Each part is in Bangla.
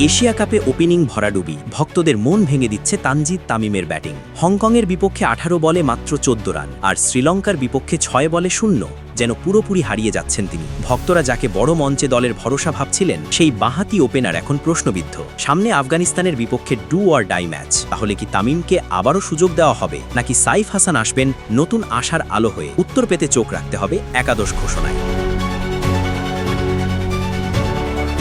এশিয়া কাপে ওপেনিং ভরাডুবি, ভক্তদের মন ভেঙে দিচ্ছে তানজিদ তামিমের ব্যাটিং। হংকংয়ের বিপক্ষে 18 বলে মাত্র 14 রান, আর শ্রীলঙ্কার বিপক্ষে 6 বলে 0, যেন পুরোপুরি হারিয়ে যাচ্ছেন তিনি। ভক্তরা যাকে বড় মঞ্চে দলের ভরসা ভাবছিলেন, সেই বাঁহাতি ওপেনার এখন প্রশ্নবিদ্ধ। সামনে আফগানিস্তানের বিপক্ষে ডু অর ডাই ম্যাচ। তাহলে কি তামিমকে আবারও সুযোগ দেওয়া হবে, নাকি সাইফ হাসান আসবেন নতুন আশার আলো হয়ে? উত্তর পেতে চোখ রাখতে হবে একাদশ ঘোষণায়।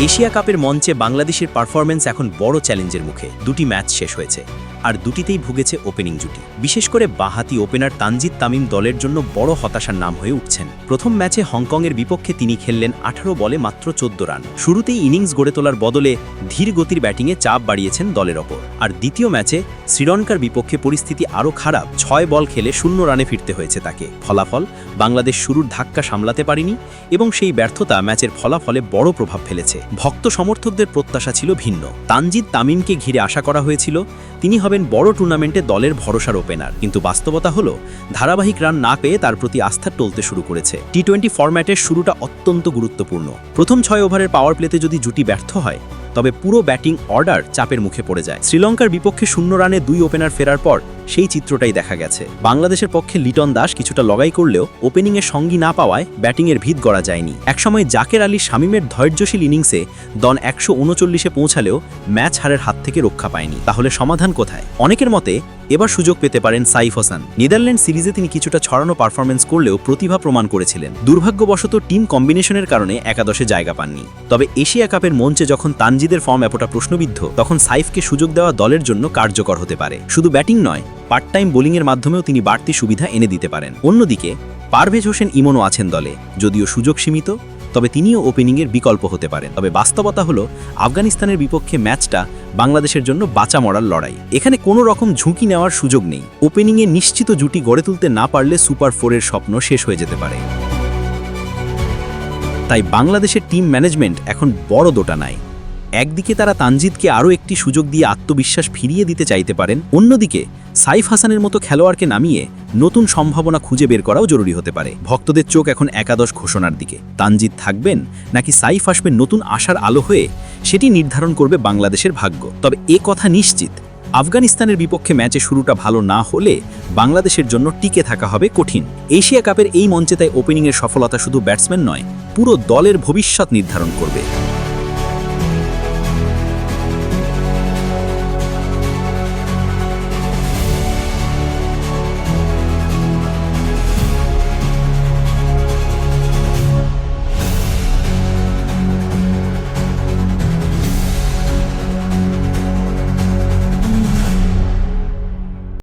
এশিয়া কাপের মঞ্চে বাংলাদেশের পারফরম্যান্স এখন বড় চ্যালেঞ্জের মুখে। দুটি ম্যাচ শেষ হয়েছে, আর দুটিতেই ভুগেছে ওপেনিং জুটি। বিশেষ করে বাঁহাতি ওপেনার তানজিদ তামিম দলের জন্য বড় হতাশার নাম হয়ে উঠছেন। প্রথম ম্যাচে হংকংয়ের বিপক্ষে তিনি খেললেন 18 বলে মাত্র 14 রান। শুরুতেই ইনিংস গড়ে তোলার বদলে ধীর গতির ব্যাটিংয়ে চাপ বাড়িয়েছেন দলের ওপর। আর দ্বিতীয় ম্যাচে শ্রীলঙ্কার বিপক্ষে পরিস্থিতি আরও খারাপ। 6 বল খেলে 0 রানে ফিরতে হয়েছে তাকে। ফলাফল, বাংলাদেশ শুরুর ধাক্কা সামলাতে পারেনি এবং সেই ব্যর্থতা ম্যাচের ফলাফলে বড় প্রভাব ফেলেছে। ভক্ত সমর্থকদের প্রত্যাশা ছিল ভিন্ন। তানজিদ তামিমকে ঘিরে আশা করা হয়েছিল তিনি হবেন বড় টুর্নামেন্টে দলের ভরসার ওপেনার, কিন্তু বাস্তবতা হলো ধারাবাহিক রান না পেয়ে তার প্রতি আস্থা টলতে শুরু করেছে। টি-20 ফরম্যাটের শুরুটা অত্যন্ত গুরুত্বপূর্ণ। প্রথম 6 ওভারের পাওয়ার প্লেতে যদি জুটি ব্যর্থ হয়, তবে পুরো ব্যাটিং অর্ডার চাপের মুখে পড়ে যায়। শ্রীলঙ্কার বিপক্ষে 0 রানে 2 ওপেনার ফেরার পর সেই চিত্রটাই দেখা গেছে। বাংলাদেশের পক্ষে লিটন দাস কিছুটা লড়াই করলেও ওপেনিংয়ের সঙ্গী না পাওয়ায় ব্যাটিংয়ের ভিত গড়া যায়নি। একসময় জাকের আলী শামীমের ধৈর্যশীল ইনিংসে দল 139-এ পৌঁছালেও ম্যাচ হারের হাত থেকে রক্ষা পায়নি। তাহলে সমাধান কোথায়? অনেকের মতে এবার সুযোগ পেতে পারেন সাইফ হাসান। নেদারল্যান্ড সিরিজে তিনি কিছুটা ছড়ানো পারফরমেন্স করলেও প্রতিভা প্রমাণ করেছিলেন। দুর্ভাগ্যবশত টিম কম্বিনেশনের কারণে একাদশে জায়গা পাননি। তবে এশিয়া কাপের মঞ্চে যখন তানজিদের ফর্ম এতটা প্রশ্নবিদ্ধ, তখন সাইফকে সুযোগ দেওয়া দলের জন্য কার্যকর হতে পারে। শুধু ব্যাটিং নয়, পার্ট টাইম বোলিংয়ের মাধ্যমেও তিনি বাড়তি সুবিধা এনে দিতে পারেন। অন্যদিকে পারভেজ হোসেন ইমনও আছেন দলে। যদিও সুযোগ সীমিত, তবে তিনিও ওপেনিংয়ের বিকল্প হতে পারেন। তবে বাস্তবতা হলো আফগানিস্তানের বিপক্ষে ম্যাচটা বাংলাদেশের জন্য বাঁচা মরার লড়াই। এখানে কোনো রকম ঝুঁকি নেওয়ার সুযোগ নেই। ওপেনিংয়ে নিশ্চিত জুটি গড়ে তুলতে না পারলে সুপার 4-এর স্বপ্ন শেষ হয়ে যেতে পারে। তাই বাংলাদেশের টিম ম্যানেজমেন্ট এখন বড় দোটানায়। একদিকে তারা তানজিদকে আরও একটি সুযোগ দিয়ে আত্মবিশ্বাস ফিরিয়ে দিতে চাইতে পারেন, অন্যদিকে সাইফ হাসানের মতো খেলোয়াড়কে নামিয়ে নতুন সম্ভাবনা খুঁজে বের করাও জরুরি হতে পারে। ভক্তদের চোখ এখন একাদশ ঘোষণার দিকে। তানজিদ থাকবেন নাকি সাইফ আসবেন নতুন আশার আলো হয়ে, সেটি নির্ধারণ করবে বাংলাদেশের ভাগ্য। তবে এ কথা নিশ্চিত, আফগানিস্তানের বিপক্ষে ম্যাচে শুরুটা ভালো না হলে বাংলাদেশের জন্য টিকে থাকা হবে কঠিন। এশিয়া কাপের এই মঞ্চে তাই ওপেনিংয়ের সফলতা শুধু ব্যাটসম্যান নয়, পুরো দলের ভবিষ্যৎ নির্ধারণ করবে।